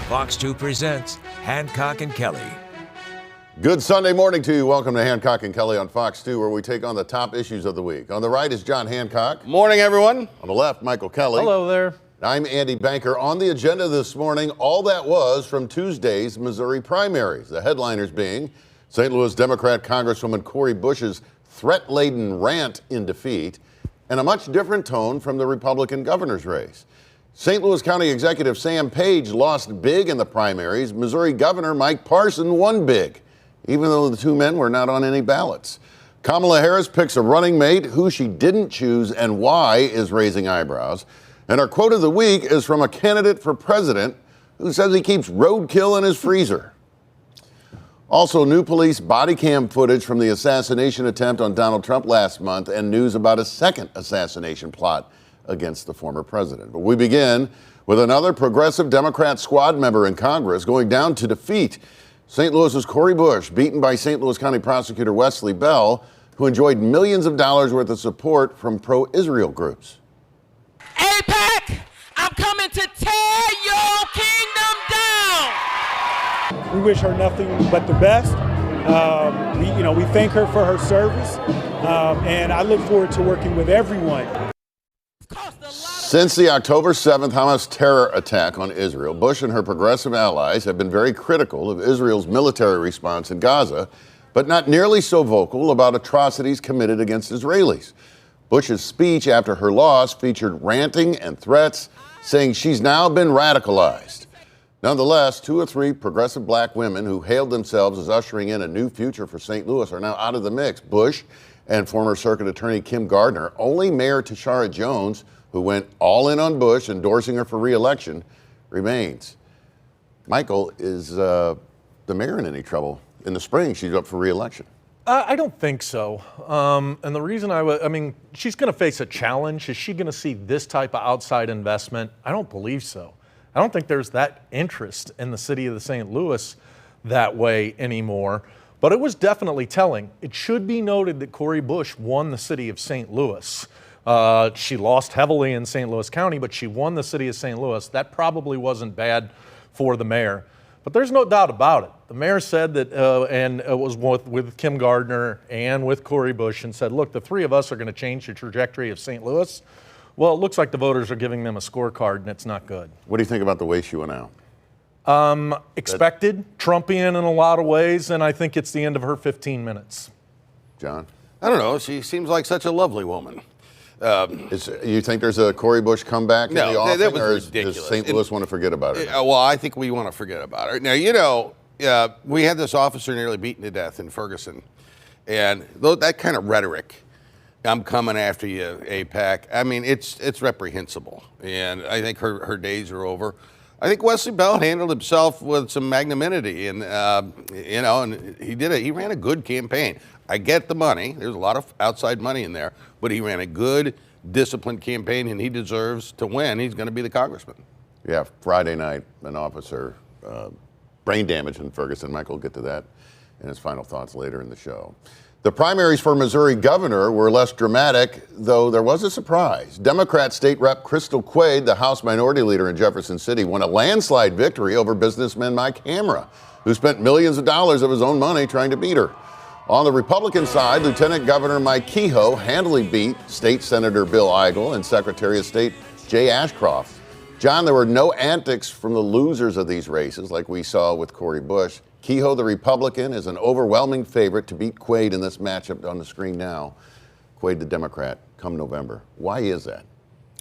Fox 2 presents Hancock and Kelly. Good Sunday morning to you. Welcome to Hancock and Kelly on Fox 2, where we take on the top issues of the week. On the right is John Hancock. Morning, everyone. On the left, Michael Kelly. Hello there. I'm Andy Banker. On the agenda this morning, all that was from Tuesday's Missouri primaries. The headliners being St. Louis Democrat Congresswoman Cori Bush's threat-laden rant in defeat, and a much different tone from the Republican governor's race. St. Louis County Executive Sam Page lost big in the primaries. Missouri Governor Mike Parson won big, even though the two men were not on any ballots. Kamala Harris picks a running mate. Who she didn't choose and why is raising eyebrows. And our quote of the week is from a candidate for president who says he keeps roadkill in his freezer. Also, new police body cam footage from the assassination attempt on Donald Trump last month, and news about a second assassination plot against the former president. But we begin with another progressive Democrat squad member in Congress going down to defeat. St. Louis's Cori Bush, beaten by St. Louis County Prosecutor Wesley Bell, who enjoyed millions of dollars worth of support from pro-Israel groups. AIPAC, I'm coming to tear your kingdom down. We wish her nothing but the best. We thank her for her service, and I look forward to working with everyone. Since the October 7th Hamas terror attack on Israel, Bush and her progressive allies have been very critical of Israel's military response in Gaza, but not nearly so vocal about atrocities committed against Israelis. Bush's speech after her loss featured ranting and threats, saying she's now been radicalized. Nonetheless, 2 or 3 progressive black women who hailed themselves as ushering in a new future for St. Louis are now out of the mix. Bush and former Circuit Attorney Kim Gardner, only Mayor Tashara Jones, who went all in on Bush, endorsing her for re-election, remains. Michael, is the mayor in any trouble? In the spring, she's up for re-election. I don't think so. And the reason she's going to face a challenge. Is she going to see this type of outside investment? I don't believe so. I don't think there's that interest in the city of the St. Louis that way anymore. But it was definitely telling. It should be noted that Cori Bush won the city of St. Louis. She lost heavily in St. Louis County, but she won the city of St. Louis. That probably wasn't bad for the mayor. But there's no doubt about it. The mayor said that, and it was with Kim Gardner and with Cori Bush, and said, look, the three of us are going to change the trajectory of St. Louis. Well, it looks like the voters are giving them a scorecard, and it's not good. What do you think about the way she went out? Expected, Trumpian in a lot of ways, and I think it's the end of her 15 minutes. John? I don't know. She seems like such a lovely woman. You think there's a Cori Bush comeback in the offing, that was or ridiculous. does St. Louis want to forget about her? Well, I think we want to forget about her. Now, we had this officer nearly beaten to death in Ferguson, and that kind of rhetoric, I'm coming after you, AIPAC, I mean, it's reprehensible, and I think her days are over. I think Wesley Bell handled himself with some magnanimity, and and he ran a good campaign. I get the money. There's a lot of outside money in there, but he ran a good, disciplined campaign, and he deserves to win. He's going to be the congressman. Yeah, Friday night, an officer, brain damage in Ferguson. Michael will get to that in his final thoughts later in the show. The primaries for Missouri governor were less dramatic, though there was a surprise. Democrat State Rep Crystal Quade, the House Minority Leader in Jefferson City, won a landslide victory over businessman Mike Hamra, who spent millions of dollars of his own money trying to beat her. On the Republican side, Lieutenant Governor Mike Kehoe handily beat State Senator Bill Eigel and Secretary of State Jay Ashcroft. John, there were no antics from the losers of these races like we saw with Cori Bush. Kehoe, the Republican, is an overwhelming favorite to beat Quade in this matchup on the screen now. Quade, the Democrat, come November. Why is that?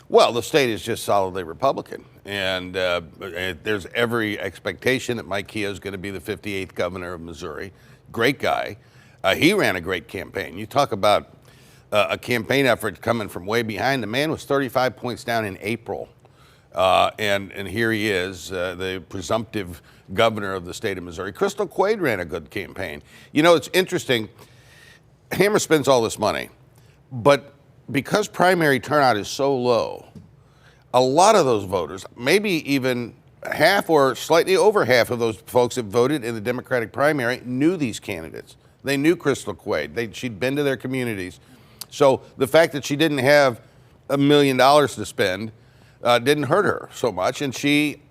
Well, the state is just solidly Republican, and there's every expectation that Mike Kehoe is going to be the 58th governor of Missouri. Great guy. He ran a great campaign. You talk about a campaign effort coming from way behind. The man was 35 points down in April, and here he is, the presumptive governor of the state of Missouri. Crystal Quade ran a good campaign. You know, it's interesting. Hammer spends all this money, but because primary turnout is so low, a lot of those voters, maybe even half or slightly over half of those folks that voted in the Democratic primary knew these candidates. They knew Crystal Quade. She'd been to their communities. So the fact that she didn't have $1 million to spend didn't hurt her so much, and she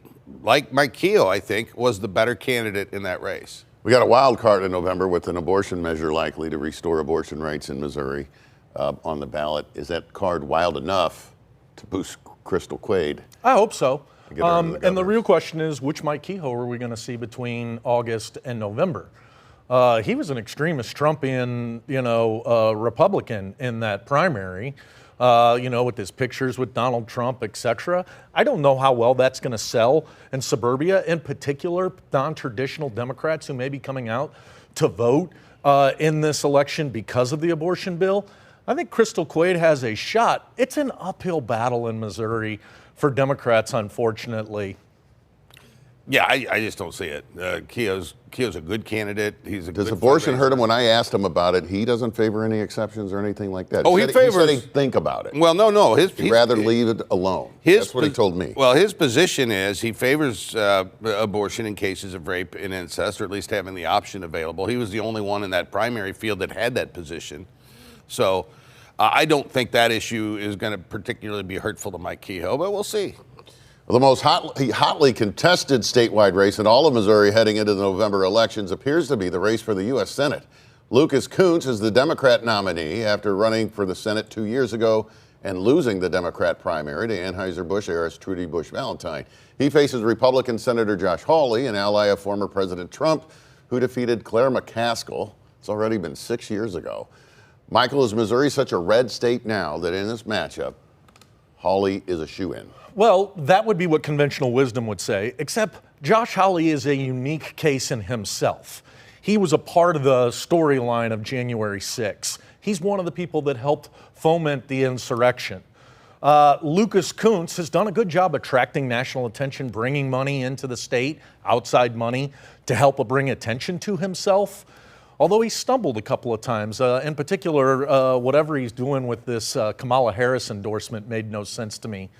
like Mike Keogh, I think, was the better candidate in that race. We got a wild card in November with an abortion measure likely to restore abortion rights in Missouri on the ballot. Is that card wild enough to boost Crystal Quade? I hope so. Get her into the And the real governors. question is, which Mike Kehoe are we going to see between August and November? He was an extremist Trumpian, Republican in that primary, with his pictures with Donald Trump, et cetera. I don't know how well that's going to sell in suburbia, in particular, non-traditional Democrats who may be coming out to vote in this election because of the abortion bill. I think Crystal Quade has a shot. It's an uphill battle in Missouri for Democrats, unfortunately. Yeah, I just don't see it. Keogh's a good candidate. He's a Does good abortion fundraiser. hurt him? When I asked him about it, he doesn't favor any exceptions or anything like that. Oh, he said He favors- said he'd think about it. Well, no. He'd rather leave it alone. That's what he told me. Well, his position is he favors abortion in cases of rape and incest, or at least having the option available. He was the only one in that primary field that had that position. So I don't think that issue is going to particularly be hurtful to Mike Kehoe, but we'll see. The most hotly contested statewide race in all of Missouri heading into the November elections appears to be the race for the U.S. Senate. Lucas Kunce is the Democrat nominee after running for the Senate 2 years ago and losing the Democrat primary to Anheuser-Busch heiress Trudy Busch Valentine. He faces Republican Senator Josh Hawley, an ally of former President Trump, who defeated Claire McCaskill. It's already been 6 years ago. Michael, is Missouri such a red state now that in this matchup, Hawley is a shoo-in? Well, that would be what conventional wisdom would say, except Josh Hawley is a unique case in himself. He was a part of the storyline of January 6th. He's one of the people that helped foment the insurrection. Lucas Kunce has done a good job attracting national attention, bringing money into the state, outside money, to help bring attention to himself. Although he stumbled a couple of times, in particular, whatever he's doing with this Kamala Harris endorsement made no sense to me.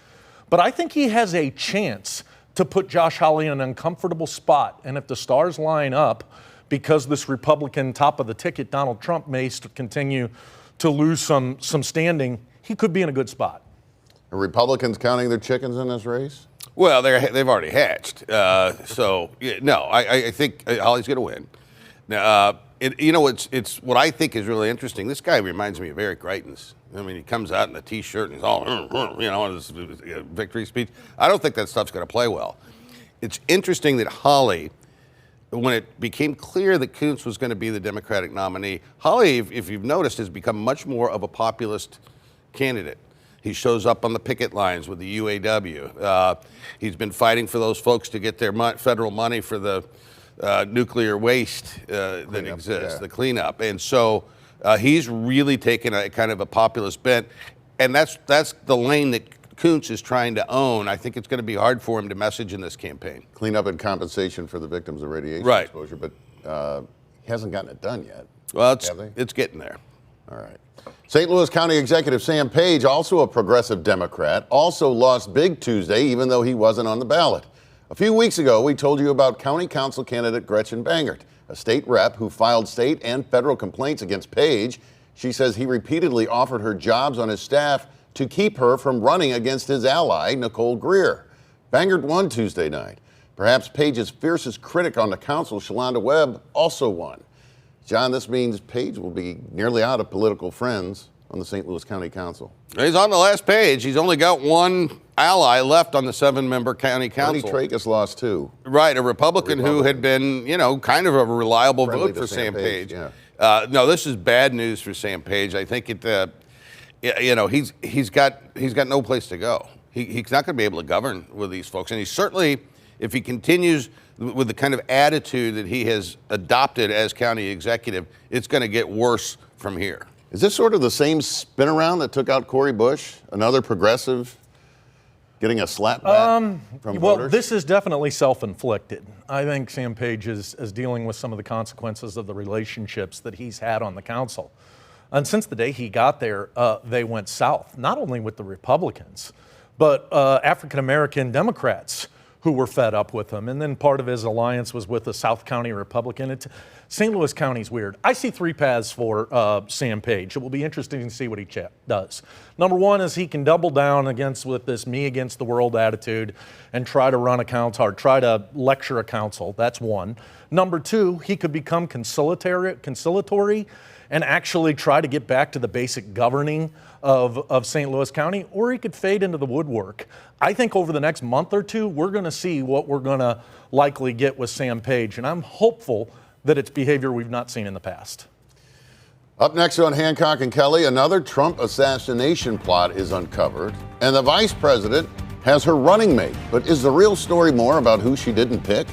But I think he has a chance to put Josh Hawley in an uncomfortable spot. And if the stars line up, because this Republican top of the ticket, Donald Trump, may continue to lose some standing, he could be in a good spot. Are Republicans counting their chickens in this race? Well, they've already hatched. I think Hawley's going to win. Now, it's what I think is really interesting. This guy reminds me of Eric Greitens. I mean, he comes out in a T-shirt and he's all, in his victory speech. I don't think that stuff's going to play well. It's interesting that Hawley, when it became clear that Kunce was going to be the Democratic nominee, Hawley, if you've noticed, has become much more of a populist candidate. He shows up on the picket lines with the UAW. He's been fighting for those folks to get their federal money for the nuclear waste that exists, the cleanup. And so he's really taken a kind of a populist bent. And that's the lane that Kunce is trying to own. I think it's going to be hard for him to message in this campaign. Cleanup and compensation for the victims of radiation Right. exposure, but he hasn't gotten it done yet. Well, Have they? it's getting there. All right. St. Louis County Executive Sam Page, also a progressive Democrat, also lost big Tuesday, even though he wasn't on the ballot. A few weeks ago, we told you about County Council candidate Gretchen Bangert, a state rep who filed state and federal complaints against Page. She says he repeatedly offered her jobs on his staff to keep her from running against his ally, Nicole Greer. Bangert won Tuesday night. Perhaps Page's fiercest critic on the council, Shalonda Webb, also won. John, this means Page will be nearly out of political friends on the St. Louis County Council. He's on the last page. He's only got one ally left on the 7-member county council. Tony Tracus lost too. Right, a Republican who had been, kind of a reliable Friendly vote to for Sam Sam Page. Page, yeah. No, this is bad news for Sam Page. I think he's got no place to go. He's not going to be able to govern with these folks, and he certainly, if he continues with the kind of attitude that he has adopted as county executive, it's going to get worse from here. Is this sort of the same spin around that took out Cori Bush, another progressive getting a slap back from Well, voters? this is definitely self-inflicted. I think Sam Page is dealing with some of the consequences of the relationships that he's had on the council. And since the day he got there, they went south, not only with the Republicans, but African-American Democrats who were fed up with him. And then part of his alliance was with the South County Republican. St. Louis County's weird. I see three paths for Sam Page. It will be interesting to see what he does. Number one is he can double down with this me against the world attitude and try to run accounts hard, try to lecture a council. That's one. Number two, he could become conciliatory and actually try to get back to the basic governing of St. Louis County, or he could fade into the woodwork. I think over the next month or two, we're going to see what we're going to likely get with Sam Page, and I'm hopeful that it's behavior we've not seen in the past. Up next on Hancock and Kelly, another Trump assassination plot is uncovered, and the vice president has her running mate. But is the real story more about who she didn't pick?